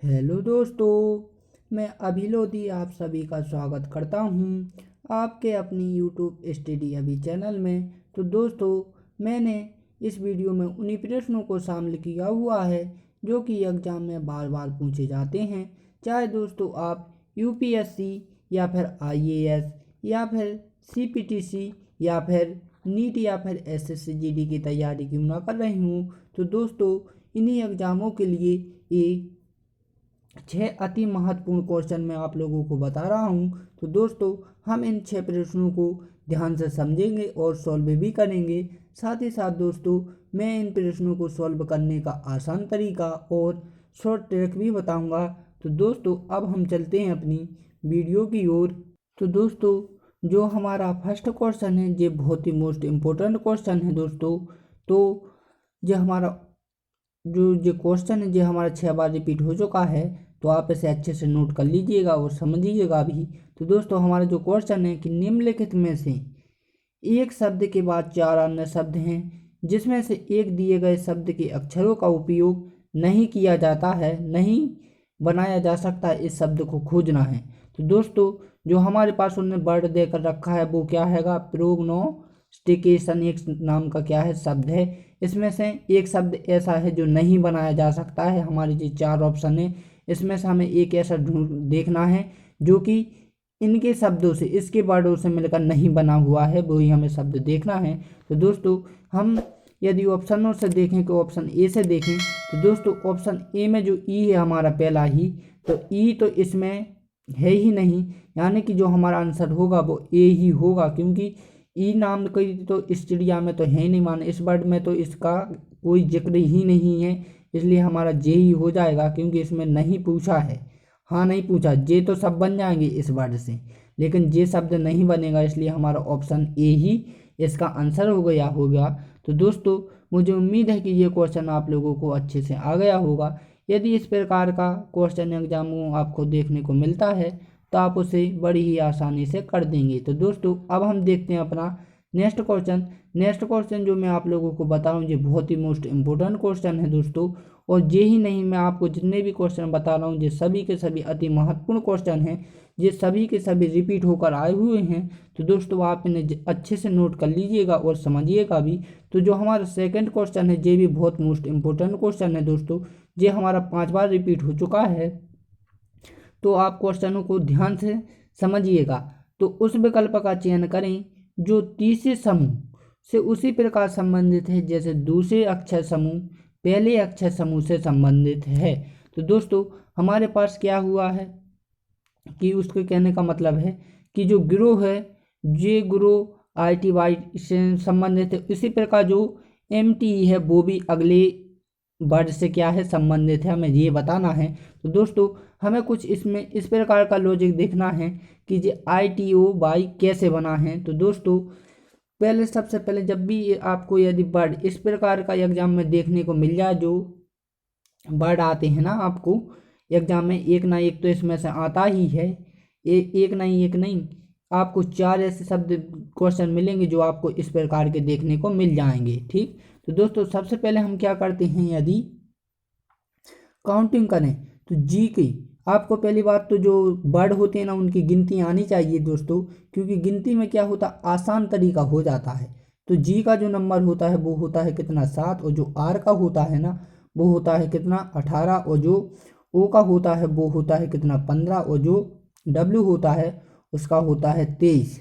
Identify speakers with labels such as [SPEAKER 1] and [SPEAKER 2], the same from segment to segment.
[SPEAKER 1] Hello दोस्तों, मैं अभी लोधी आप सभी का स्वागत करता हूँ आपके अपनी यूट्यूब स्टडी अभी चैनल में। तो दोस्तों, मैंने इस वीडियो में उन्हीं प्रश्नों को शामिल किया हुआ है जो कि एग्जाम में बार बार पूछे जाते हैं। चाहे दोस्तों आप यूपीएससी या फिर आईएएस या फिर सीपीटीसी या फिर नीट या फिर एसएससी जीडी की तैयारी क्यों ना कर रहे हूँ, तो दोस्तों इन्हीं एग्जामों के लिए ये 6 अति महत्वपूर्ण क्वेश्चन मैं आप लोगों को बता रहा हूँ। तो दोस्तों, हम इन 6 प्रश्नों को ध्यान से समझेंगे और सॉल्व भी करेंगे। साथ ही साथ दोस्तों, मैं इन प्रश्नों को सॉल्व करने का आसान तरीका और शॉर्ट ट्रिक भी बताऊंगा। तो दोस्तों, अब हम चलते हैं अपनी वीडियो की ओर। तो दोस्तों, जो हमारा फर्स्ट क्वेश्चन है ये बहुत ही मोस्ट इम्पोर्टेंट क्वेश्चन है दोस्तों। तो ये हमारा जो क्वेश्चन है जो हमारा 6 बार रिपीट हो चुका है, तो आप इसे अच्छे से नोट कर लीजिएगा और समझिएगा भी। तो दोस्तों, हमारा जो क्वेश्चन है कि निम्नलिखित में से एक शब्द के बाद 4 अन्य शब्द हैं जिसमें से एक दिए गए शब्द के अक्षरों का उपयोग नहीं किया जाता है, नहीं बनाया जा सकता है, इस शब्द को खोजना है। तो दोस्तों, जो हमारे पास उन्होंने वर्ड देकर रखा है वो क्या हैगा, प्रोग्नोस्टिकेशन एक नाम का क्या है शब्द है। इसमें से एक शब्द ऐसा है जो नहीं बनाया जा सकता है। हमारी जो 4 ऑप्शन है इसमें से हमें एक ऐसा ढूंढ देखना है जो कि इनके शब्दों से, इसके वर्डों से मिलकर नहीं बना हुआ है, वही हमें शब्द देखना है। तो दोस्तों, हम यदि ऑप्शनों से देखें तो ऑप्शन ए से देखें, तो दोस्तों ऑप्शन ए में जो ई है हमारा पहला ही, तो ई तो इसमें है ही नहीं, यानी कि जो हमारा आंसर होगा वो ए ही होगा, क्योंकि ई नाम की तो इस चिड़िया में तो है ही नहीं, माने इस वर्ड में तो इसका कोई जिक्र ही नहीं है, इसलिए हमारा जे ही हो जाएगा, क्योंकि इसमें नहीं पूछा है। हाँ, नहीं पूछा, जे तो सब बन जाएंगे इस वर्ड से, लेकिन जे शब्द नहीं बनेगा, इसलिए हमारा ऑप्शन ए ही इसका आंसर होगा। तो दोस्तों, मुझे उम्मीद है कि ये क्वेश्चन आप लोगों को अच्छे से आ गया होगा। यदि इस प्रकार का क्वेश्चन एग्जाम आपको देखने को मिलता है तो आप उसे बड़ी ही आसानी से कर देंगे। तो दोस्तों, अब हम देखते हैं अपना नेक्स्ट क्वेश्चन जो मैं आप लोगों को बता रहा हूँ ये बहुत ही मोस्ट इम्पोर्टेंट क्वेश्चन है दोस्तों। और ये ही नहीं, मैं आपको जितने भी क्वेश्चन बता रहा हूँ ये सभी के सभी अति महत्वपूर्ण क्वेश्चन हैं, ये सभी के सभी रिपीट होकर आए हुए हैं। तो दोस्तों, आप इन्हें अच्छे से नोट कर लीजिएगा और समझिएगा भी। तो जो हमारा सेकंड क्वेश्चन है ये भी बहुत मोस्ट इम्पोर्टेंट क्वेश्चन है दोस्तों, ये हमारा 5 बार रिपीट हो चुका है। तो आप क्वेश्चनों को ध्यान से समझिएगा। तो उस विकल्प का चयन करें जो तीसरे समूह से उसी प्रकार संबंधित है जैसे दूसरे अक्षर समूह पहले अक्षर समूह से संबंधित है। तो दोस्तों, हमारे पास क्या हुआ है कि उसके कहने का मतलब है कि जो गिरोह है ये गिरोह ITY से संबंधित है, इसी प्रकार जो MTE है वो भी अगले वर्ड से क्या है, संबंधित है, हमें ये बताना है। तो दोस्तों, हमें कुछ इसमें इस प्रकार का लॉजिक देखना है कि ये ITOY कैसे बना है। तो दोस्तों, पहले सबसे पहले जब भी आपको यदि वर्ड इस प्रकार का एग्जाम में देखने को मिल जाए, जो वर्ड आते हैं ना आपको एग्जाम में, एक ना एक तो इसमें से आता ही है, एक नहीं आपको 4 ऐसे शब्द क्वेश्चन मिलेंगे जो आपको इस प्रकार के देखने को मिल जाएंगे। ठीक, तो दोस्तों सबसे पहले हम क्या करते हैं, यदि काउंटिंग करें तो जी की आपको पहली बात तो जो वर्ड होते हैं ना उनकी गिनती आनी चाहिए दोस्तों, क्योंकि गिनती में क्या होता आसान तरीका हो जाता है। तो जी का जो नंबर होता है वो होता है कितना 7, और जो आर का होता है ना वो होता है कितना 18, और जो ओ का होता है वो होता है कितना 15, और जो डब्ल्यू होता है उसका होता है 23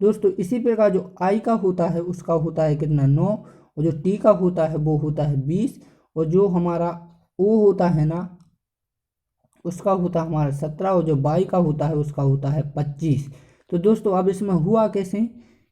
[SPEAKER 1] दोस्तों। इसी प्रकार जो आई का होता है उसका होता है कितना 9, और जो टी का होता है वो होता है 20, और जो हमारा ओ होता है ना उसका होता है हमारा 17, और जो बाई का होता है उसका होता है 25। तो दोस्तों, अब इसमें हुआ कैसे,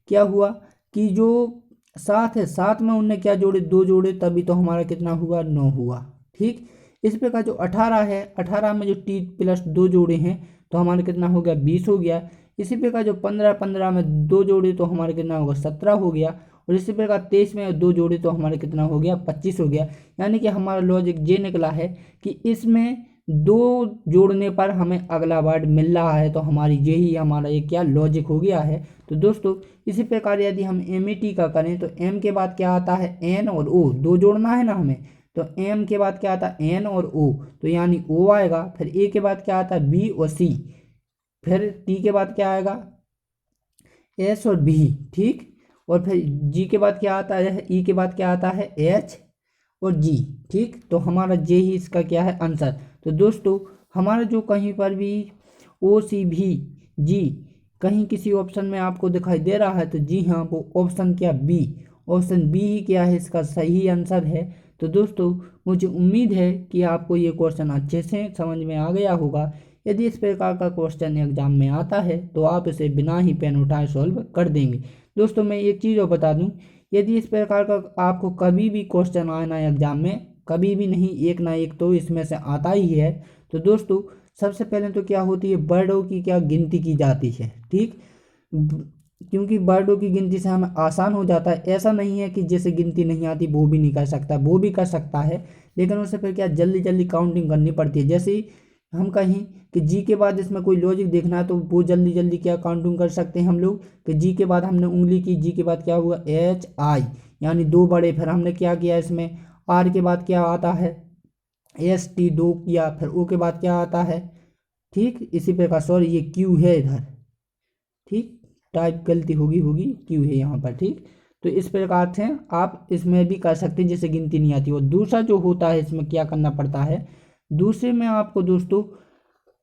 [SPEAKER 1] क्या हुआ कि जो 7 है 7 में उनने क्या जोड़े, 2 जोड़े, तभी तो हमारा कितना हुआ 9 हुआ। ठीक, इस प्रकार जो 18 है 18 में जो टी प्लस 2 जोड़े हैं तो हमारा कितना हो गया 20 हो गया। इसी प्रकार जो 15 में 2 जोड़े तो हमारा कितना होगा 17 हो गया, और इसी प्रकार 23 में 2 जोड़े तो हमारा कितना हो गया 25 हो गया। यानी कि हमारा लॉजिक ये निकला है कि इसमें 2 जोड़ने पर हमें अगला वर्ड मिल रहा है, तो हमारी यही हमारा ये क्या लॉजिक हो गया है। तो दोस्तों, इसी प्रकार यदि हम MET का करें तो M के बाद क्या आता है N और O, 2 जोड़ना है ना हमें, तो एम के बाद क्या आता है एन और ओ, तो यानी ओ आएगा। फिर ए के बाद क्या आता है बी और सी। फिर टी के बाद क्या आएगा एस और बी, ठीक। और फिर जी के बाद क्या आता है, ई के बाद क्या आता है एच और जी, ठीक। तो हमारा जे ही इसका क्या है आंसर। तो दोस्तों हमारा जो कहीं पर भी ओ सी भी जी कहीं किसी ऑप्शन में आपको दिखाई दे रहा है तो जी हाँ वो ऑप्शन क्या बी, ऑप्शन बी ही क्या है इसका सही आंसर है। तो दोस्तों मुझे उम्मीद है कि आपको ये क्वेश्चन अच्छे से समझ में आ गया होगा। यदि इस प्रकार का क्वेश्चन एग्जाम में आता है तो आप इसे बिना ही पेन उठाए सॉल्व कर देंगे। दोस्तों मैं एक चीज़ और बता दूं, यदि इस प्रकार का आपको कभी भी क्वेश्चन आए ना एग्जाम में, कभी भी नहीं, एक ना एक तो इसमें से आता ही है। तो दोस्तों सबसे पहले तो क्या होती है वर्डों की क्या गिनती की जाती है, ठीक। क्योंकि वर्डों की गिनती से हमें आसान हो जाता है। ऐसा नहीं है कि जैसे गिनती नहीं आती वो भी नहीं कर सकता, वो भी कर सकता है, लेकिन उससे फिर क्या जल्दी जल्दी काउंटिंग करनी पड़ती है। जैसे ही हम कहीं कि जी के बाद इसमें कोई लॉजिक देखना है तो वो जल्दी जल्दी क्या काउंटिंग कर सकते हैं हम लोग कि जी के बाद हमने उंगली की, जी के बाद क्या हुआ एच आई यानी दो बड़े। फिर हमने क्या किया इसमें आर के बाद क्या आता है एस टी दो किया, फिर ओ के बाद क्या आता है, ठीक। इसी प्रकार सॉरी ये क्यू है इधर, ठीक। टाइप गलती होगी होगी क्यू है यहाँ पर, ठीक। तो इस प्रकार से आप इसमें भी कर सकते हैं जिससे गिनती नहीं आती। और दूसरा जो होता है इसमें क्या करना पड़ता है, दूसरे में आपको दोस्तों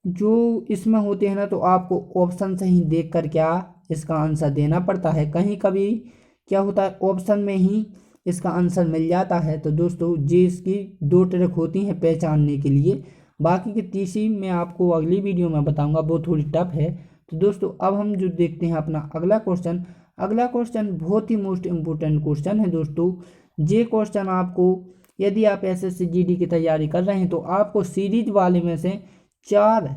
[SPEAKER 1] जो इसमें होते हैं ना तो आपको ऑप्शन से ही देख कर क्या इसका आंसर देना पड़ता है। कहीं कभी क्या होता है ऑप्शन में ही इसका आंसर मिल जाता है। तो दोस्तों ये इसकी दो ट्रिक होती हैं पहचानने के लिए। बाकी की तीसरी मैं आपको अगली वीडियो में बताऊंगा, वो थोड़ी टफ है। तो दोस्तों अब हम जो देखते हैं अपना अगला क्वेश्चन। अगला क्वेश्चन बहुत ही मोस्ट इम्पोर्टेंट क्वेश्चन है दोस्तों। ये क्वेश्चन आपको यदि आप एसएससी जीडी की तैयारी कर रहे हैं तो आपको सीरीज वाले में से चार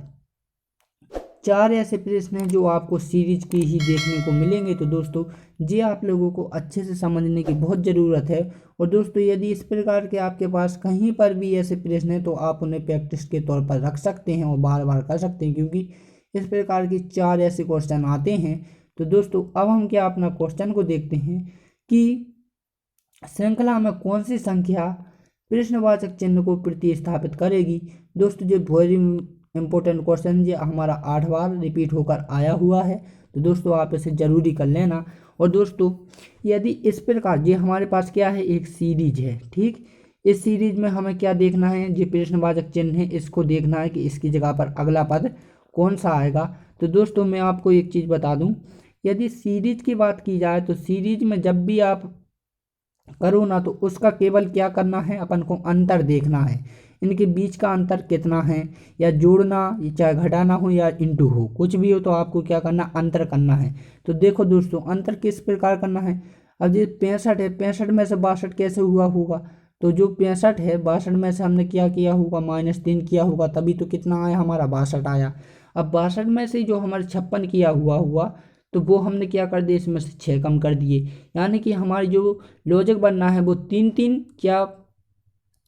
[SPEAKER 1] चार ऐसे प्रश्न हैं जो आपको सीरीज की ही देखने को मिलेंगे। तो दोस्तों ये आप लोगों को अच्छे से समझने की बहुत ज़रूरत है। और दोस्तों यदि इस प्रकार के आपके पास कहीं पर भी ऐसे प्रश्न हैं तो आप उन्हें प्रैक्टिस के तौर पर रख सकते हैं और बार बार कर सकते हैं, क्योंकि इस प्रकार की चार ऐसे क्वेश्चन आते हैं। तो दोस्तों अब हम क्या अपना क्वेश्चन को देखते हैं कि श्रृंखला में कौन सी संख्या प्रश्नवाचक चिन्ह को प्रतिस्थापित करेगी। दोस्तों जो वेरी इंपॉर्टेंट क्वेश्चन ये हमारा 8 बार रिपीट होकर आया हुआ है, तो दोस्तों आप इसे जरूरी कर लेना। और दोस्तों यदि इस प्रकार ये हमारे पास क्या है एक सीरीज है, ठीक। इस सीरीज में हमें क्या देखना है, जो प्रश्नवाचक चिन्ह है इसको देखना है कि इसकी जगह पर अगला पद कौन सा आएगा। तो दोस्तों मैं आपको एक चीज़ बता दूं, यदि सीरीज की बात की जाए तो सीरीज में जब भी आप करो ना तो उसका केवल क्या करना है अपन को अंतर देखना है, इनके बीच का अंतर कितना है, या जोड़ना चाहे घटाना हो या इंटू हो कुछ भी हो तो आपको क्या करना अंतर करना है। तो देखो दोस्तों अंतर किस प्रकार करना है। अब ये 65 है, 65 में से 62 कैसे हुआ होगा, तो जो 65 है 62 में से हमने क्या किया होगा -3 किया होगा, तभी तो कितना आया हमारा 62 आया। अब 62 में से जो हमारे 56 किया हुआ हुआ तो वो हमने क्या कर दिया इसमें से 6 कम कर दिए, यानी कि हमारी जो लॉजिक बनना है वो 3 3 क्या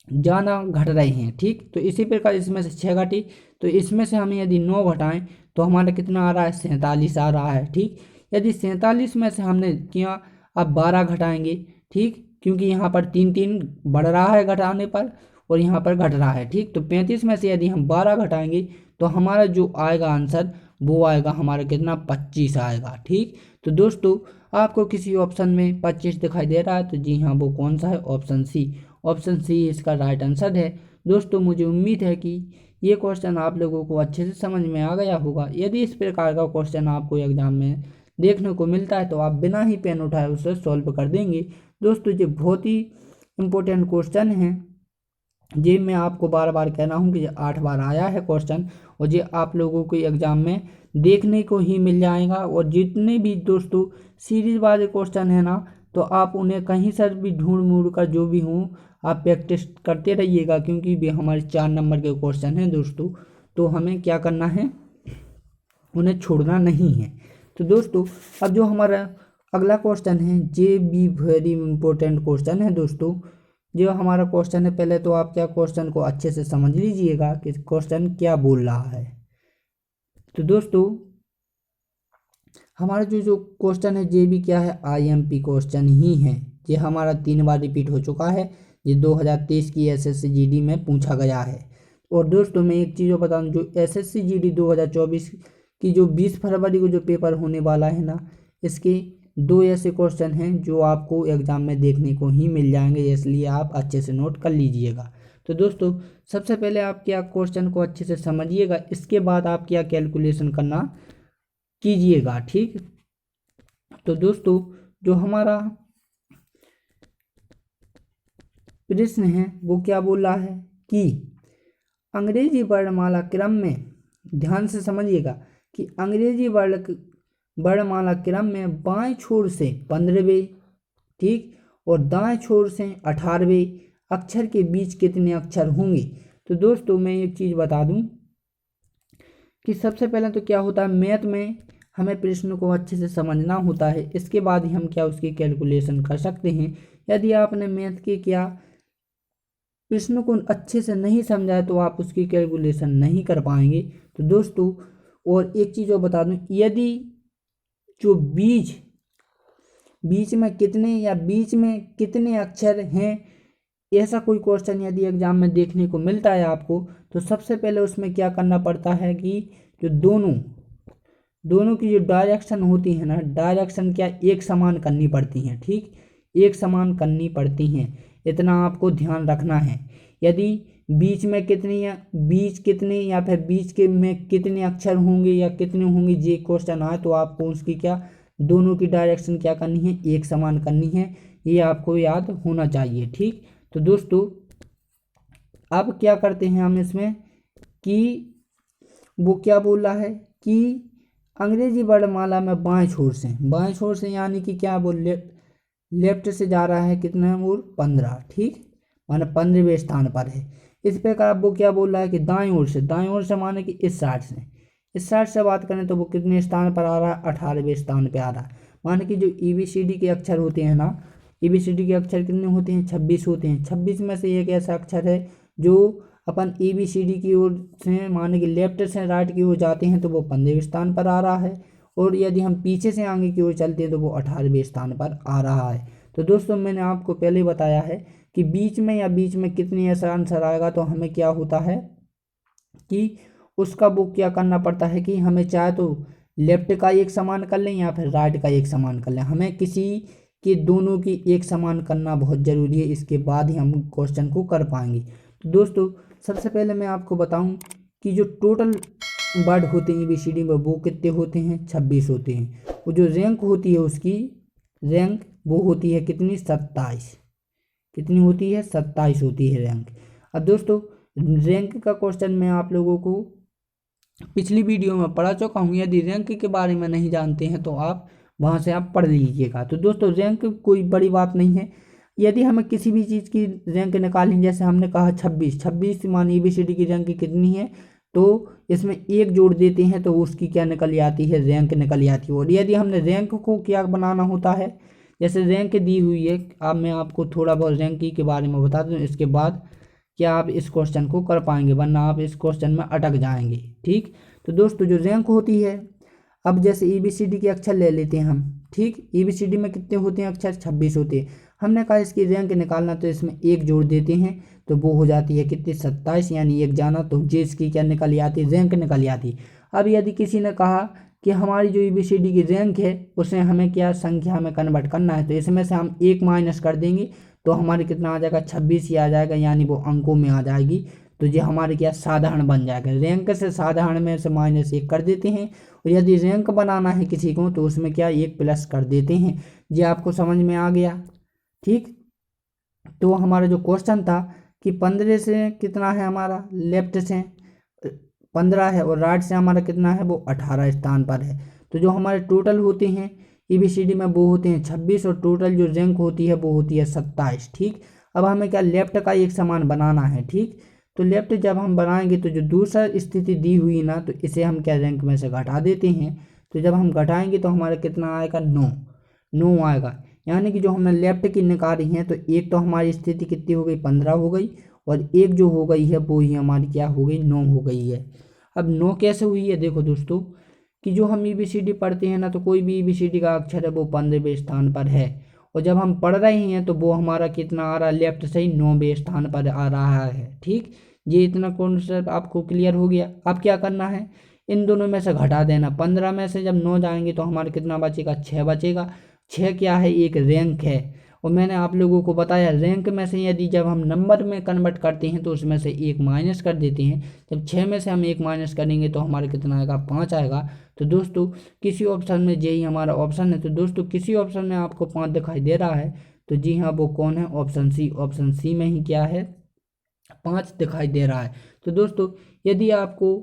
[SPEAKER 1] जाना घट रहे हैं, ठीक। तो इसी प्रकार इसमें से 6 घटी, तो इसमें से हमें यदि 9 घटाएं तो हमारा कितना आ रहा है 47 आ रहा है, ठीक। यदि 47 में से हमने किया अब 12 घटाएंगे, ठीक, क्योंकि यहाँ पर 3 3 बढ़ रहा है घटाने पर और यहाँ पर घट रहा है, ठीक। तो 35 में से यदि हम 12 घटाएंगे तो हमारा जो आएगा आंसर वो आएगा हमारा कितना 25 आएगा, ठीक। तो दोस्तों आपको किसी ऑप्शन में 25 दिखाई दे रहा है तो जी हाँ वो कौन सा है ऑप्शन सी, ऑप्शन सी इसका राइट आंसर है। दोस्तों मुझे उम्मीद है कि ये क्वेश्चन आप लोगों को अच्छे से समझ में आ गया होगा। यदि इस प्रकार का क्वेश्चन आपको एग्जाम में देखने को मिलता है तो आप बिना ही पेन उठाए उसे सॉल्व कर देंगे। दोस्तों ये बहुत ही इम्पोर्टेंट क्वेश्चन है, ये मैं आपको बार बार कह रहा हूँ कि ये 8 बार आया है क्वेश्चन और ये आप लोगों को एग्जाम में देखने को ही मिल जाएगा। और जितने भी दोस्तों सीरीज वाले क्वेश्चन है ना तो आप उन्हें कहीं से भी ढूंढ मूढ़ कर जो भी हों आप प्रैक्टिस करते रहिएगा, क्योंकि भी हमारे 4 नंबर के क्वेश्चन हैं दोस्तों, तो हमें क्या करना है उन्हें छोड़ना नहीं है। तो दोस्तों अब जो हमारा अगला क्वेश्चन है ये भी वेरी इंपॉर्टेंट क्वेश्चन है दोस्तों। जो हमारा क्वेश्चन है पहले तो आप क्या क्वेश्चन को अच्छे से समझ लीजिएगा कि क्वेश्चन क्या बोल रहा है। तो दोस्तों हमारा जो क्वेश्चन है ये भी क्या है आईएमपी क्वेश्चन ही है, ये हमारा 3 बार रिपीट हो चुका है। ये 2023 की एसएससी जीडी में पूछा गया है। और दोस्तों मैं एक चीज़ बता दूँ, जो एसएससी जीडी 2024 की जो 20 फरवरी को जो पेपर होने वाला है ना, इसके 2 ऐसे क्वेश्चन हैं जो आपको एग्जाम में देखने को ही मिल जाएंगे, इसलिए आप अच्छे से नोट कर लीजिएगा। तो दोस्तों सबसे पहले आप क्या क्वेश्चन को अच्छे से समझिएगा, इसके बाद आप क्या कैलकुलेशन करना कीजिएगा, ठीक। तो दोस्तों जो हमारा प्रश्न है वो क्या बोल रहा है कि अंग्रेजी वर्णमाला क्रम में, ध्यान से समझिएगा कि अंग्रेजी वर्णमाला क्रम में बाएं छोर से 15वें, ठीक, और दाएं छोर से 18वें अक्षर के बीच कितने अक्षर होंगे। तो दोस्तों मैं एक चीज़ बता दूं कि सबसे पहले तो क्या होता है, मैथ में हमें प्रश्न को अच्छे से समझना होता है, इसके बाद ही हम क्या उसकी कैलकुलेशन कर सकते हैं। यदि आपने मैथ के क्या प्रश्न को अच्छे से नहीं समझा है तो आप उसकी कैलकुलेशन नहीं कर पाएंगे। तो दोस्तों और एक चीज़ और बता दूं, यदि जो बीच में कितने या बीच में कितने अक्षर हैं, ऐसा कोई क्वेश्चन यदि एग्जाम में देखने को मिलता है आपको, तो सबसे पहले उसमें क्या करना पड़ता है कि जो दोनों की जो डायरेक्शन होती है ना, डायरेक्शन क्या एक समान करनी पड़ती हैं, ठीक, एक समान करनी पड़ती हैं, इतना आपको ध्यान रखना है। यदि बीच में कितनी या फिर बीच के में कितने अक्षर होंगे या कितने होंगे, ये क्वेश्चन आए तो आपको उसकी क्या दोनों की डायरेक्शन क्या करनी है, एक समान करनी है, ये आपको याद होना चाहिए, ठीक। तो दोस्तों अब क्या करते हैं हम इसमें कि वो क्या बोल रहा है कि अंग्रेजी वर्णमाला में बाएं छोर से यानी कि क्या बोल लेफ्ट से जा रहा है कितना, वो 15, ठीक, माने 15वें स्थान पर है। इस प्रकार वो क्या बोल रहा है कि दाएं ओर से माने कि इस साइड से बात करें तो वो कितने स्थान पर आ रहा है, 18वें स्थान पे आ रहा है। माने कि जो EBCD के अक्षर होते हैं ना, EBCD के अक्षर कितने होते हैं, 26 होते हैं। 26 में से एक ऐसा अक्षर है जो अपन EBCD की ओर से माने कि लेफ्ट से राइट की ओर जाते हैं तो वो 15वें स्थान पर आ रहा है, और यदि हम पीछे से आगे की ओर चलते हैं तो वो 18वें स्थान पर आ रहा है। तो दोस्तों मैंने आपको पहले बताया है कि बीच में कितने ऐसा आंसर आएगा, तो हमें क्या होता है कि उसका वो क्या करना पड़ता है कि हमें चाहे तो लेफ्ट का एक समान कर लें या फिर राइट का एक समान कर लें, हमें किसी के दोनों की एक समान करना बहुत ज़रूरी है, इसके बाद ही हम क्वेश्चन को कर पाएंगे। तो दोस्तों सबसे पहले मैं आपको बताऊं कि जो टोटल वर्ड होते हैं EBCD में वो कितने होते हैं, 26 होते हैं। वो जो रैंक होती है उसकी रैंक वो होती है कितनी, 27, कितनी होती है, 27 होती है रैंक। अब दोस्तों रैंक का क्वेश्चन मैं आप लोगों को पिछली वीडियो में पढ़ा चुका हूँ, यदि रैंक के बारे में नहीं जानते हैं तो आप वहाँ से आप पढ़ लीजिएगा। तो दोस्तों रैंक कोई बड़ी बात नहीं है, यदि हमें किसी भी चीज़ की रैंक निकालनी, जैसे हमने कहा 26 मान EBCD की रैंक कितनी है, तो इसमें एक जोड़ देते हैं तो उसकी क्या निकल आती है, रैंक निकल आती है। और यदि हमने रैंक को क्या बनाना होता है, जैसे रैंक दी हुई है, अब मैं आपको थोड़ा बहुत रैंक के बारे में बता दूं, इसके बाद क्या आप इस क्वेश्चन को कर पाएंगे, वरना आप इस क्वेश्चन में अटक जाएंगे, ठीक। तो दोस्तों जो रैंक होती है, अब जैसे EBCD के अक्षर ले लेते हैं हम, ठीक, EBCD में कितने होते हैं अक्षर, 26 होते हैं। हमने कहा इसकी रैंक निकालना तो इसमें एक जोड़ देते हैं तो वो हो जाती है कितनी, 27, यानी एक जाना तो जे इसकी क्या निकल आती है, रैंक निकल आती। अब यदि किसी ने कहा कि हमारी जो EBCD की रैंक है उसे हमें क्या संख्या में कन्वर्ट करना है, तो इसमें से हम एक माइनस कर देंगे तो हमारे कितना आ जाएगा, 26 ही आ जाएगा, यानी वो अंकों में आ जाएगी। तो ये हमारे क्या साधारण बन जाएगा, रैंक से साधारण में से -1 कर देते हैं, और यदि रैंक बनाना है किसी को तो उसमें क्या 1 प्लस कर देते हैं। ये आपको समझ में आ गया, ठीक। तो हमारा जो क्वेश्चन था कि 15 से कितना है हमारा, लेफ्ट से 15 है और राइट से हमारा कितना है, वो 18 स्थान पर है। तो जो हमारे टोटल होते हैं EBCD में वो होते हैं 26, और टोटल जो रैंक होती है वो होती है 27, ठीक। अब हमें क्या लेफ्ट का एक समान बनाना है, ठीक। तो लेफ्ट जब हम बनाएंगे तो जो दूसरा स्थिति दी हुई ना, तो इसे हम क्या रैंक में से घटा देते हैं। तो जब हम घटाएंगे तो हमारा कितना आएगा, 9 आएगा, यानी कि जो हमने लेफ्ट की निकाली है तो एक तो हमारी स्थिति कितनी हो गई, 15 हो गई, और एक जो हो गई है वो ही हमारी क्या हो गई, 9 हो गई है। अब 9 कैसे हुई है, देखो दोस्तों कि जो हम EBCD पढ़ते हैं ना, तो कोई भी EBCD का अक्षर है वो 15वें स्थान पर है, और जब हम पढ़ रहे हैं तो वो हमारा कितना आ रहा है, लेफ्ट से ही 9वें स्थान पर आ रहा है। ठीक, ये इतना कॉन्सेप्ट आपको क्लियर हो गया। अब क्या करना है, इन दोनों में से घटा देना। 15 में से जब 9 जाएंगे तो हमारा कितना बचेगा, 6 बचेगा। 6 क्या है, एक रैंक है। और मैंने आप लोगों को बताया रैंक में से यदि जब हम नंबर में कन्वर्ट करते हैं तो उसमें से एक माइनस कर देते हैं। जब 6 में से हम एक माइनस करेंगे तो हमारा कितना आएगा, 5 आएगा। तो दोस्तों किसी ऑप्शन में यही हमारा ऑप्शन है। तो दोस्तों किसी ऑप्शन में आपको 5 दिखाई दे रहा है तो जी हाँ, वो कौन है, ऑप्शन सी। ऑप्शन सी में ही क्या है, 5 दिखाई दे रहा है। तो दोस्तों यदि आपको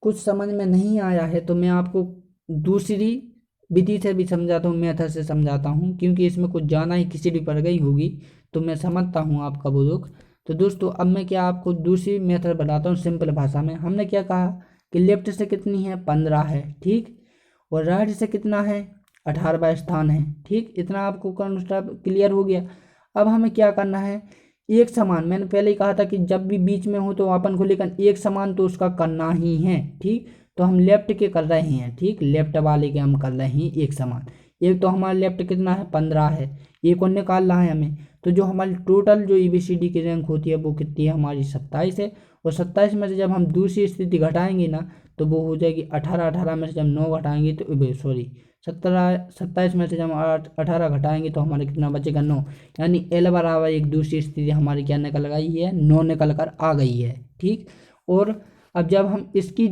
[SPEAKER 1] कुछ समझ में नहीं आया है तो मैं आपको दूसरी विधि से भी समझाता हूँ, मेथड से समझाता हूँ, क्योंकि इसमें कुछ ज़्यादा ही खिचड़ी पड़ गई होगी तो मैं समझता हूँ आपका वो दुख। तो दोस्तों अब मैं क्या आपको दूसरी मेथड बताता हूँ सिंपल भाषा में। हमने क्या कहा कि लेफ्ट से कितनी है, 15 है, ठीक, और राइट से कितना है, 18वां स्थान है। ठीक, इतना आपको कॉन्सेप्ट क्लियर हो गया। अब हमें क्या करना है, एक समान, मैंने पहले ही कहा था कि जब भी बीच में हो तो अपन को लेकर एक समान तो उसका करना ही है। ठीक, तो हम लेफ्ट के कर रहे हैं, ठीक, लेफ्ट वाले के हम कर रहे हैं एक समान। एक तो हमारा लेफ्ट कितना है, 15 है, एक और निकालना है हमें। तो जो हमारी टोटल जो ABCD की रैंक होती है वो कितनी है, हमारी 27 है। और 27 में से जब हम दूसरी स्थिति घटाएंगे ना तो वो हो जाएगी 18। 18 में से जब 9 घटाएंगे तो सॉरी 27 में से जब 18 घटाएंगे तो हमारे कितना बचेगा, 9। यानी L बराबर एक दूसरी स्थिति हमारी क्या निकल गई है, 9 निकल कर आ गई है। ठीक, और अब जब हम इसकी,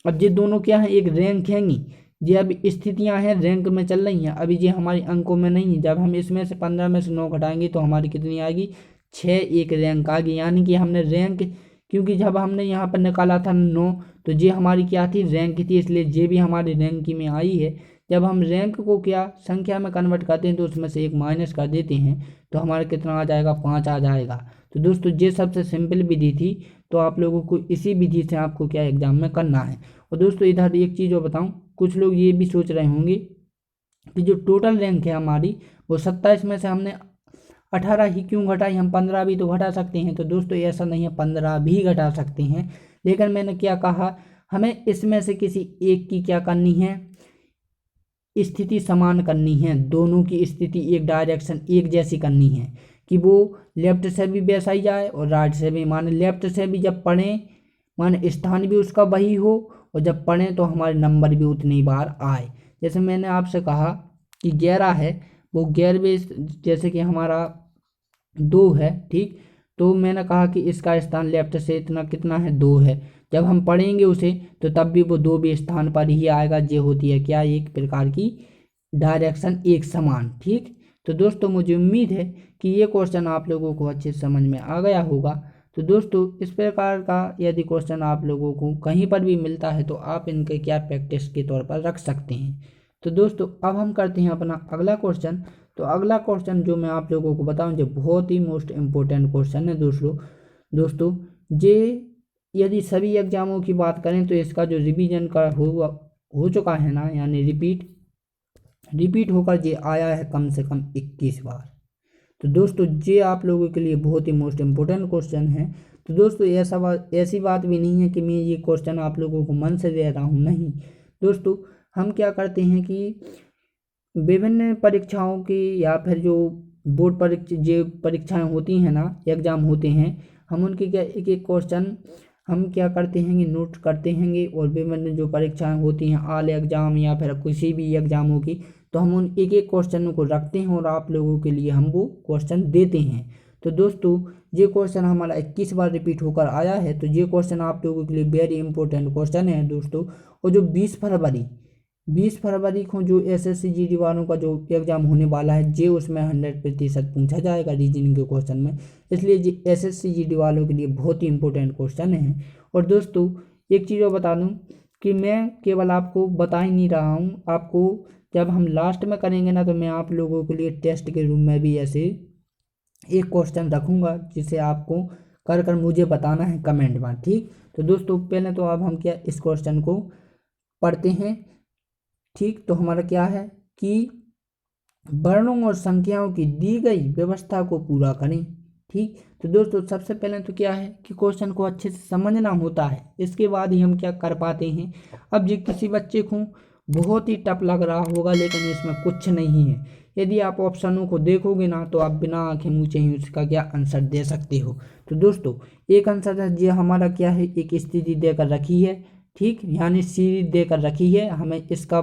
[SPEAKER 1] अब ये दोनों क्या है, एक रैंक हैंगी, ये अब स्थितियां हैं रैंक में चल रही हैं, अभी ये हमारी अंकों में नहीं है। जब हम इसमें से 15 में से 9 घटाएंगे तो हमारी कितनी आएगी, 6, एक रैंक आ गई। यानी कि हमने रैंक, क्योंकि जब हमने यहाँ पर निकाला था 9 तो ये हमारी क्या थी, रैंक थी, इसलिए ये भी हमारी रैंक में आई है। जब हम रैंक को क्या संख्या में कन्वर्ट करते हैं तो उसमें से एक माइनस कर देते हैं तो हमारा कितना आ जाएगा, 5 आ जाएगा। तो दोस्तों ये सबसे सिंपल विधि थी, तो आप लोगों को इसी विधि से आपको क्या एग्जाम में करना है। और दोस्तों इधर एक चीज़ और बताऊं, कुछ लोग ये भी सोच रहे होंगे कि जो टोटल रैंक है हमारी वो 27 में से हमने 18 ही क्यों घटाई, हम 15 भी तो घटा सकते हैं। तो दोस्तों ऐसा नहीं है, 15 भी घटा सकते हैं, लेकिन मैंने क्या कहा, हमें इसमें से किसी एक की क्या करनी है, स्थिति समान करनी है। दोनों की स्थिति एक डायरेक्शन एक जैसी करनी है कि वो लेफ्ट से भी वैसा ही जाए और राइट से भी। माने लेफ्ट से भी जब पढ़ें, माने स्थान भी उसका वही हो, और जब पढ़ें तो हमारे नंबर भी उतनी बार आए। जैसे मैंने आपसे कहा कि 11 है, वो 11वें, जैसे कि हमारा 2 है, ठीक, तो मैंने कहा कि इसका स्थान लेफ्ट से इतना कितना है, 2 है। जब हम पढ़ेंगे उसे तो तब भी वो 2वें स्थान पर ही आएगा। ये होती है क्या, एक प्रकार की डायरेक्शन एक समान। ठीक, तो दोस्तों मुझे उम्मीद है कि ये क्वेश्चन आप लोगों को अच्छे से समझ में आ गया होगा। तो दोस्तों इस प्रकार का यदि क्वेश्चन आप लोगों को कहीं पर भी मिलता है तो आप इनके क्या प्रैक्टिस के तौर पर रख सकते हैं। तो दोस्तों अब हम करते हैं अपना अगला क्वेश्चन। तो अगला क्वेश्चन जो मैं आप लोगों को बताऊं जो बहुत ही मोस्ट इम्पोर्टेंट क्वेश्चन है दोस्तों ये यदि सभी एग्जामों की बात करें तो इसका जो रिवीजन का हो चुका है ना, यानी रिपीट होकर ये आया है कम से कम 21 बार। तो दोस्तों ये आप लोगों के लिए बहुत ही मोस्ट इम्पोर्टेंट क्वेश्चन है। तो दोस्तों ऐसी बात भी नहीं है कि मैं ये क्वेश्चन आप लोगों को मन से दे रहा हूँ, नहीं। दोस्तों हम क्या करते हैं कि विभिन्न परीक्षाओं की या फिर जो बोर्ड परीक्षाएं होती हैं ना, एग्जाम होते हैं, हम उनके क्या एक एक क्वेश्चन हम क्या करते हैं, नोट करते हैं। और विभिन्न जो परीक्षाएं होती हैं, ऑल एग्जाम या फिर किसी भी एग्जामों की, तो हम उन एक एक क्वेश्चन को रखते हैं और आप लोगों के लिए हम वो क्वेश्चन देते हैं। तो दोस्तों ये क्वेश्चन हमारा 21 बार रिपीट होकर आया है। तो ये क्वेश्चन आप लोगों के लिए वेरी इंपॉर्टेंट क्वेश्चन है दोस्तों। और जो 20 फरवरी को जो SSC GD वालों का जो एग्जाम होने वाला है, जे उसमें 100% पूछा जाएगा रीजनिंग के क्वेश्चन में, इसलिए जी SSC GD वालों के लिए बहुत ही इंपॉर्टेंट क्वेश्चन है। और दोस्तों एक चीज़ और बता दूं कि मैं केवल आपको बता ही नहीं रहा हूं, आपको जब हम लास्ट में करेंगे ना तो मैं आप लोगों के लिए टेस्ट के रूम में भी ऐसे एक क्वेश्चन रखूँगा जिसे आपको कर कर मुझे बताना है कमेंट में, ठीक। तो दोस्तों पहले तो अब हम क्या इस क्वेश्चन को पढ़ते हैं, ठीक। तो हमारा क्या है कि वर्णों और संख्याओं की दी गई व्यवस्था को पूरा करें, ठीक। तो दोस्तों सबसे पहले तो क्या है कि क्वेश्चन को अच्छे से समझना होता है, इसके बाद ही हम क्या कर पाते हैं। अब जो किसी बच्चे को बहुत ही टफ लग रहा होगा लेकिन इसमें कुछ नहीं है, यदि आप ऑप्शनों को देखोगे ना तो आप बिना आंखें मूंचे ही उसका क्या आंसर दे सकते हो। तो दोस्तों एक आंसर है जो हमारा क्या है, एक स्थिति देकर रखी है, ठीक, यानी सीरीज देकर रखी है, हमें इसका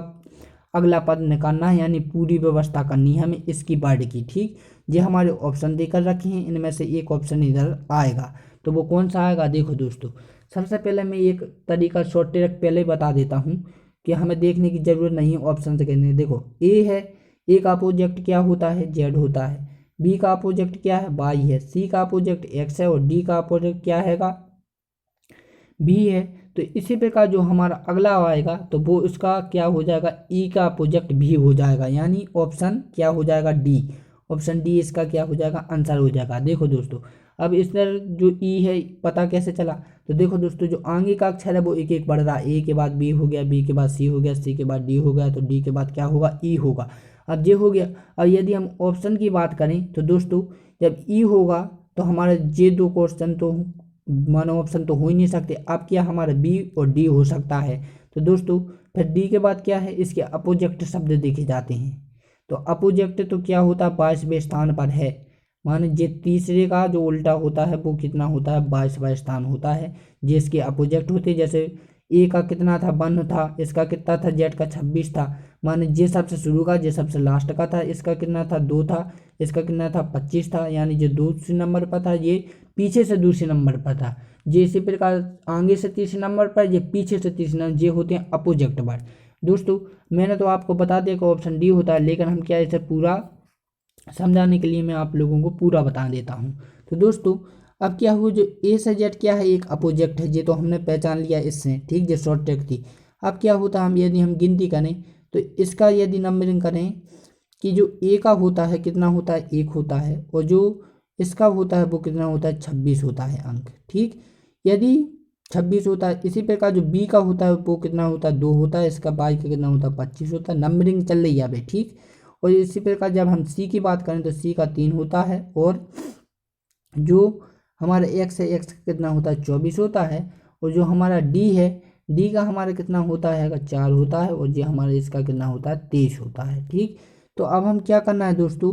[SPEAKER 1] अगला पद निकालना है, यानी पूरी व्यवस्था करनी है हमें इसकी वर्ड की, ठीक। ये हमारे ऑप्शन देकर रखे हैं, इनमें से एक ऑप्शन इधर आएगा, तो वो कौन सा आएगा। देखो दोस्तों सबसे पहले मैं एक तरीका शॉर्ट ट्रिक पहले बता देता हूँ कि हमें देखने की जरूरत नहीं है ऑप्शन से कहने। देखो ए है, ए का अपोजिट क्या होता है, जेड होता है। बी का अपोजिट क्या है, वाई है। सी का अपोजिट एक्स है और डी का अपोजिट क्या हैगा, बी है। तो इसी प्रकार जो हमारा अगला आएगा तो वो इसका क्या हो जाएगा, ई का अपोजिट भी हो जाएगा, यानी ऑप्शन क्या हो जाएगा, डी। ऑप्शन डी इसका क्या हो जाएगा, आंसर हो जाएगा। देखो दोस्तों अब इस तरह जो ई है पता कैसे चला, तो देखो दोस्तों जो आगे का अक्षर है वो एक एक बढ़ रहा है, ए के बाद बी हो गया, बी के बाद सी हो गया, सी के बाद डी हो गया, तो डी के बाद क्या होगा, ई होगा। अब ये हो गया। और यदि हम ऑप्शन की बात करें तो दोस्तों जब ई होगा तो हमारे ये दो क्वेश्चन तो मानो ऑप्शन तो हो ही नहीं सकते, अब क्या हमारा बी और डी हो सकता है। तो दोस्तों फिर डी के बाद क्या है, इसके अपोजिट शब्द देखे जाते हैं। तो अपोजिट तो क्या होता है, 22वें स्थान पर है, माने जे तीसरे का जो उल्टा होता है वो कितना होता है, 22वां स्थान होता है, जिसके अपोजिट होते। जैसे ए का कितना था, 1 था, इसका कितना था, जेड का 26 था, माने जे सबसे शुरू का जे सबसे लास्ट का था, इसका कितना था, 2 था, इसका कितना था, 25 था, यानी जो दूसरे नंबर पर था ये पीछे से दूसरे नंबर पर था। जे इसी प्रकार आगे से तीसरे नंबर पर, ये पीछे से तीसरे नंबर, ये होते हैं अपोजिट वर्ड। दोस्तों मैंने तो आपको बता दिया कि ऑप्शन डी होता है, लेकिन हम क्या इसे पूरा समझाने के लिए मैं आप लोगों को पूरा बता देता हूँ। तो दोस्तों अब क्या हुआ, जो ए से जेड क्या है, एक अपोजिट है, ये तो हमने पहचान लिया इससे, ठीक, ये शॉर्ट ट्रिक थी। अब क्या होता है, हम यदि हम गिनती करें तो इसका यदि नंबरिंग करें कि जो ए का होता है कितना होता है, 1 होता है, और जो इसका होता है वो कितना होता है, 26 होता है अंक, ठीक। यदि 26 होता है, इसी प्रकार जो बी का होता है वो कितना होता है, 2 होता है, इसका बाई का कितना होता है, 25 होता है, नंबरिंग चल रही है अभी, ठीक। और इसी प्रकार जब हम सी की बात करें तो सी का 3 होता है, और जो हमारा एक्स है, एक्स का कितना होता है, 24 होता है, और जो हमारा डी है, डी का हमारा कितना होता है, 4 होता है, और जो हमारा इसका कितना होता है, 23 होता है, ठीक। तो अब हम क्या करना है दोस्तों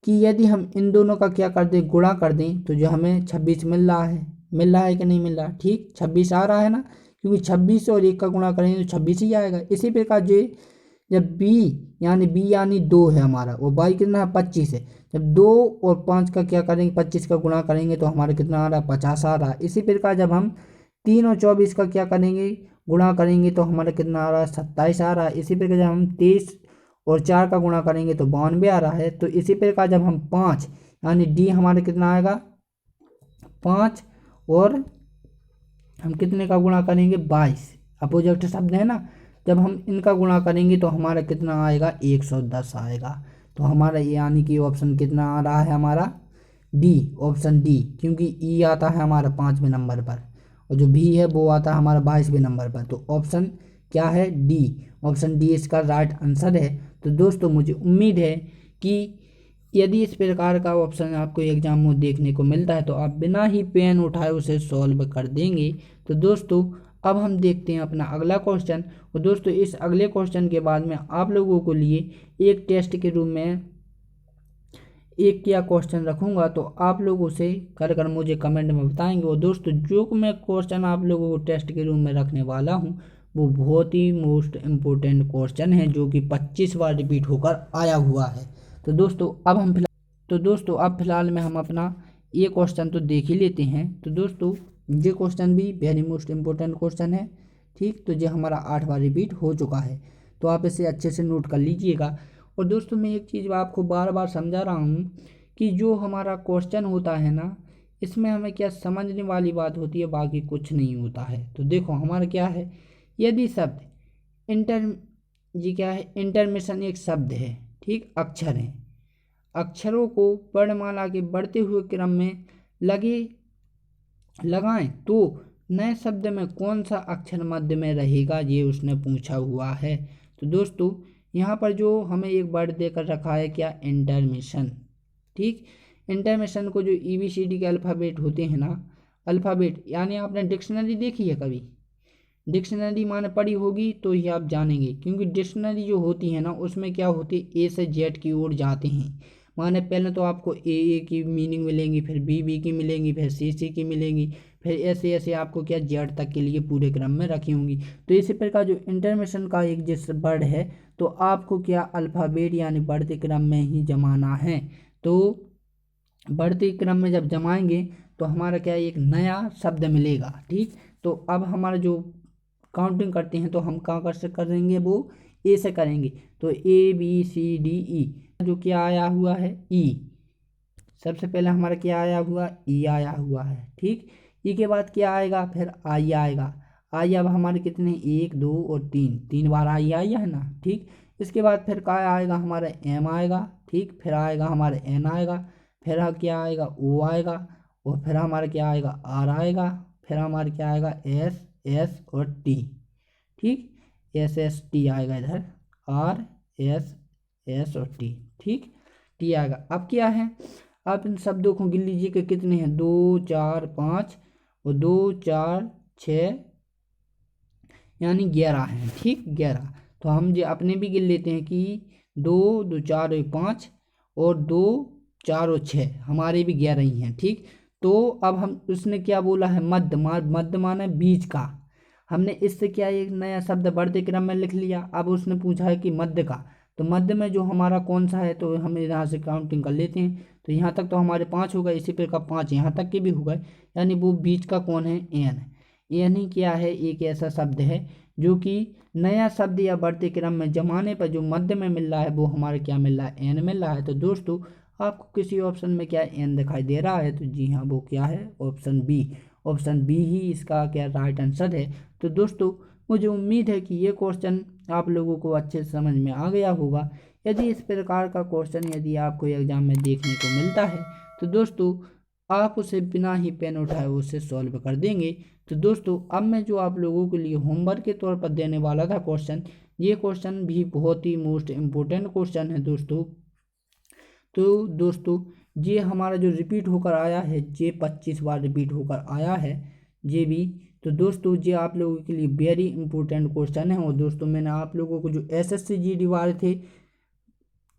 [SPEAKER 1] कि यदि हम इन दोनों का क्या कर दें, गुणा कर दें, तो जो हमें 26 मिल रहा है कि नहीं मिल रहा, ठीक, 26 आ रहा है ना, क्योंकि 26 और 1 का गुणा करेंगे तो 26 ही आएगा। इसी प्रकार जो जब बी यानी 2 है हमारा, और बाई कितना है, 25 है, जब 2 और 5 का क्या करेंगे, 25 का गुणा करेंगे तो हमारा कितना आ रहा है, 50 आ रहा है। इसी प्रकार जब हम 3 और 24 का क्या करेंगे, गुणा करेंगे तो हमारा कितना आ रहा है, 27 आ रहा है। इसी प्रकार जब हम 23 और 4 का गुणा करेंगे तो 92 आ रहा है। तो इसी प्रकार जब हम 5 यानी डी हमारे कितना आएगा, 5, और हम कितने का गुणा करेंगे, 22, अपोजिट शब्द है ना, जब हम इनका गुणा करेंगे तो हमारा कितना आएगा, 110 आएगा। तो हमारा यानी कि ऑप्शन कितना आ रहा है हमारा, डी, ऑप्शन डी, क्योंकि ई आता है हमारा 5वें नंबर पर और जो बी है वो आता है हमारा 22वें नंबर पर। तो ऑप्शन क्या है, डी, ऑप्शन डी इसका राइट आंसर है। तो दोस्तों मुझे उम्मीद है कि यदि इस प्रकार का ऑप्शन आपको एग्जाम में देखने को मिलता है तो आप बिना ही पेन उठाए उसे सॉल्व कर देंगे। तो दोस्तों अब हम देखते हैं अपना अगला क्वेश्चन। और दोस्तों इस अगले क्वेश्चन के बाद में आप लोगों को लिए एक टेस्ट के रूप में एक क्या क्वेश्चन रखूंगा, तो आप लोग उसे कर कर मुझे कमेंट में बताएंगे। और दोस्तों जो मैं क्वेश्चन आप लोगों को टेस्ट के रूम में रखने वाला हूं वो बहुत ही मोस्ट इम्पोर्टेंट क्वेश्चन है जो कि 25 बार रिपीट होकर आया हुआ है। तो दोस्तों अब फिलहाल में हम अपना ये क्वेश्चन तो देख ही लेते हैं। तो दोस्तों ये क्वेश्चन भी वेरी मोस्ट इम्पोर्टेंट क्वेश्चन है, ठीक। तो ये हमारा 8 बार रिपीट हो चुका है, तो आप इसे अच्छे से नोट कर लीजिएगा। और दोस्तों मैं एक चीज़ आपको बार बार समझा रहा हूँ कि जो हमारा क्वेश्चन होता है ना, इसमें हमें क्या समझने वाली बात होती है, बाकी कुछ नहीं होता है। तो देखो हमारा क्या है, यदि शब्द इंटर जी क्या है, इंटरमिशन एक शब्द है, ठीक, अक्षर है, अक्षरों को वर्णमाला के बढ़ते हुए क्रम में लगाएं तो नए शब्द में कौन सा अक्षर मध्य में रहेगा, ये उसने पूछा हुआ है। तो दोस्तों यहाँ पर जो हमें एक वर्ड देकर रखा है क्या, इंटरमिशन, ठीक। इंटरमिशन को जो EBCD के अल्फ़ाबेट होते हैं ना, अल्फ़ाबेट यानी आपने डिक्शनरी देखी है कभी, डिक्शनरी माने पढ़ी होगी तो ही आप जानेंगे, क्योंकि डिक्शनरी जो होती है ना उसमें क्या होती है ए से जेड की ओर जाते हैं। माने पहले तो आपको ए की मीनिंग मिलेंगी, फिर बी की मिलेंगी, फिर सी की मिलेंगी, फिर ऐसे ऐसे आपको क्या जेड तक के लिए पूरे क्रम में रखी होंगी। तो इसी प्रकार जो इंटरमिशन का एक जिस वर्ड है तो आपको क्या अल्फ़ाबेट यानी बढ़ते क्रम में ही जमाना है। तो बढ़ते क्रम में जब जमाएंगे तो हमारा क्या एक नया शब्द मिलेगा। ठीक, तो अब हमारा जो काउंटिंग करते हैं तो हम कहाँ कर से करेंगे, वो ए से करेंगे। तो ABCDE जो क्या आया हुआ है ई, सबसे पहले हमारा क्या आया हुआ ई आया हुआ है। ठीक, ई के बाद क्या आएगा, फिर आई आएगा। आई अब हमारे कितने, 1 2 और 3 बार आई आई है ना। ठीक, इसके बाद फिर क्या आएगा, हमारा एम आएगा। ठीक, फिर आएगा हमारा एन आएगा, फिर क्या आएगा ओ आएगा, और फिर हमारा क्या आएगा आर आएगा, फिर हमारा क्या आएगा एस और टी। ठीक, SST आएगा इधर, RSS और टी। ठीक, टी आएगा। अब क्या है, आप इन शब्दों को गिन लीजिए कि कितने हैं, 2 4 5 और 2 4 6 यानी 11 हैं। ठीक, 11। तो हम जो अपने भी गिन लेते हैं कि 2 2 4 और 5 और 2 4 और 6 हमारे भी 11 ही हैं। ठीक, तो अब हम उसने क्या बोला है, मध्य मध्य माना बीच का। हमने इससे क्या एक नया शब्द बढ़ते क्रम में लिख लिया। अब उसने पूछा है कि मध्य का, तो मध्य में जो हमारा कौन सा है, तो हम यहाँ से काउंटिंग कर लेते हैं। तो यहाँ तक तो हमारे 5 हो गए, इसी प्रकार 5 यहाँ तक के भी हो गए, यानी वो बीच का कौन है, एन। एन ही क्या है, एक ऐसा शब्द है जो कि नया शब्द या बढ़ते क्रम में जमाने पर जो मध्य में मिल रहा है वो हमारे क्या मिल रहा है, एन मिल रहा है। तो दोस्तों आपको किसी ऑप्शन में क्या एन दिखाई दे रहा है, तो जी हाँ वो क्या है, ऑप्शन बी। ऑप्शन बी ही इसका क्या राइट आंसर है। तो दोस्तों मुझे उम्मीद है कि ये क्वेश्चन आप लोगों को अच्छे से समझ में आ गया होगा। यदि इस प्रकार का क्वेश्चन यदि आपको एग्जाम में देखने को मिलता है तो दोस्तों आप उसे बिना ही पेन उठाए उसे सॉल्व कर देंगे। तो दोस्तों अब मैं जो आप लोगों के लिए होमवर्क के तौर पर देने वाला था क्वेश्चन, ये क्वेश्चन भी बहुत ही मोस्ट इम्पोर्टेंट क्वेश्चन है दोस्तों। तो दोस्तों ये हमारा जो रिपीट होकर आया है, ये 25 बार रिपीट होकर आया है ये भी। तो दोस्तों ये आप लोगों के लिए वेरी इंपॉर्टेंट क्वेश्चन है। और दोस्तों मैंने आप लोगों को जो SSC GD वाले थे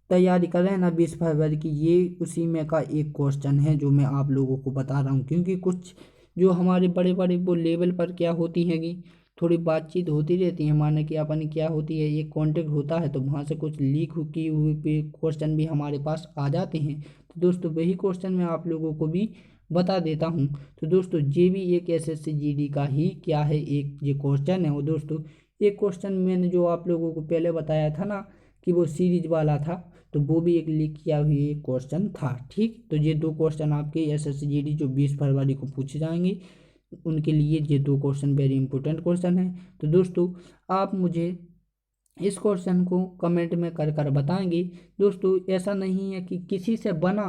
[SPEAKER 1] तैयारी कर रहे हैं ना 20 फरवरी की, ये उसी में का एक क्वेश्चन है जो मैं आप लोगों को बता रहा हूँ। क्योंकि कुछ जो हमारे बड़े बड़े वो लेवल पर क्या होती है कि थोड़ी बातचीत होती रहती है, माने कि अपन क्या होती है एक कांटेक्ट होता है, तो वहाँ से कुछ लीक की हुई क्वेश्चन भी हमारे पास आ जाते हैं। तो दोस्तों वही क्वेश्चन मैं आप लोगों को भी बता देता हूँ। तो दोस्तों ये भी एक SSC GD का ही क्या है, एक ये क्वेश्चन है। और दोस्तों एक क्वेश्चन मैंने जो आप लोगों को पहले बताया था ना कि वो सीरीज वाला था, तो वो भी एक लीक किया हुआ एक क्वेश्चन था। ठीक, तो ये 2 क्वेश्चन आपके SSC GD जो 20 फरवरी को पूछे जाएंगे उनके लिए ये 2 क्वेश्चन वेरी इंपॉर्टेंट क्वेश्चन है। तो दोस्तों आप मुझे इस क्वेश्चन को कमेंट में कर कर बताएंगे। दोस्तों ऐसा नहीं है कि किसी से बना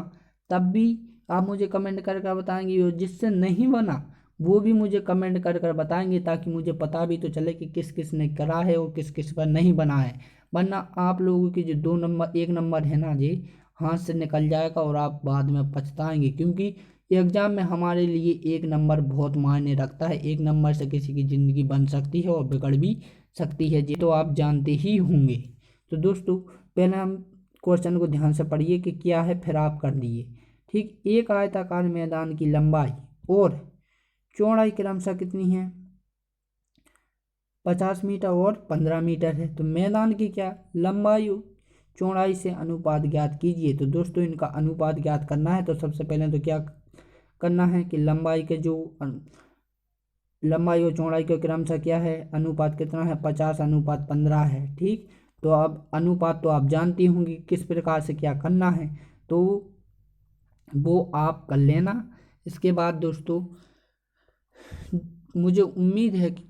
[SPEAKER 1] तब भी आप मुझे कमेंट कर कर बताएंगे, और जिससे नहीं बना वो भी मुझे कमेंट कर कर बताएंगे, ताकि मुझे पता भी तो चले कि किस किस ने करा है और किस किस पर नहीं बना है। वरना आप लोगों की जो 2 नंबर 1 नंबर है ना जी हाथ से निकल जाएगा और आप बाद में पछताएंगे। क्योंकि एग्जाम में हमारे लिए 1 नंबर बहुत मायने रखता है। 1 नंबर से किसी की ज़िंदगी बन सकती है और बिगड़ भी सकती है, ये तो आप जानते ही होंगे। तो दोस्तों पहले हम क्वेश्चन को ध्यान से पढ़िए कि क्या है, फिर आप कर लीजिए। ठीक, एक आयताकार मैदान की लंबाई और चौड़ाई क्रमशः कितनी है, 50 मीटर और 15 मीटर है। तो मैदान की क्या लंबाई चौड़ाई से अनुपात ज्ञात कीजिए। तो दोस्तों इनका अनुपात ज्ञात करना है तो सबसे पहले तो क्या करना है कि लंबाई के जो लंबाई और चौड़ाई के क्रमशः क्या है, अनुपात कितना है, 50:15 है। ठीक, तो अब अनुपात तो आप जानती होंगी किस प्रकार से क्या करना है, तो वो आप कर लेना। इसके बाद दोस्तों मुझे उम्मीद है कि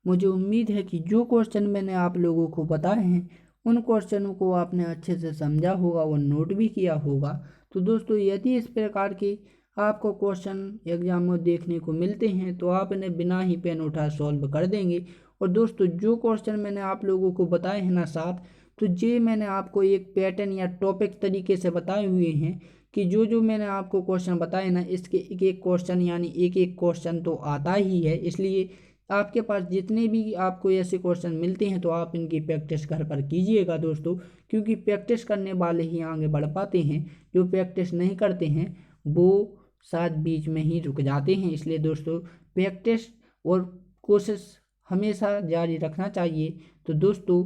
[SPEAKER 1] मुझे उम्मीद है कि जो क्वेश्चन मैंने आप लोगों को बताए हैं उन क्वेश्चनों को आपने अच्छे से समझा होगा और नोट भी किया होगा। तो दोस्तों यदि इस प्रकार के आपको क्वेश्चन एग्जाम में देखने को मिलते हैं तो आप इन्हें बिना ही पेन उठाए सॉल्व कर देंगे। और दोस्तों जो क्वेश्चन मैंने आप लोगों को बताए हैं ना साथ, तो ये मैंने आपको एक पैटर्न या टॉपिक तरीके से बताए हुए हैं कि जो जो मैंने आपको क्वेश्चन बताए ना, इसके एक एक क्वेश्चन यानी एक एक क्वेश्चन तो आता ही है। इसलिए आपके पास जितने भी आपको ऐसे क्वेश्चन मिलते हैं तो आप इनकी प्रैक्टिस घर पर कीजिएगा दोस्तों, क्योंकि प्रैक्टिस करने वाले ही आगे बढ़ पाते हैं। जो प्रैक्टिस नहीं करते हैं वो शायद बीच में ही रुक जाते हैं। इसलिए दोस्तों प्रैक्टिस और कोशिश हमेशा जारी रखना चाहिए। तो दोस्तों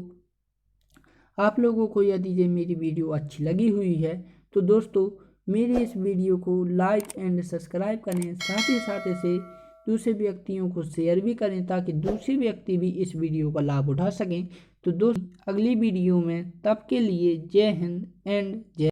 [SPEAKER 1] आप लोगों को यदि ये मेरी वीडियो अच्छी लगी हुई है तो दोस्तों मेरे इस वीडियो को लाइक एंड सब्सक्राइब करें, साथ ही साथ इसे दूसरे व्यक्तियों को शेयर भी करें ताकि दूसरे व्यक्ति भी इस वीडियो का लाभ उठा सकें। तो दोस्तों अगली वीडियो में तब के लिए जय हिंद एंड जय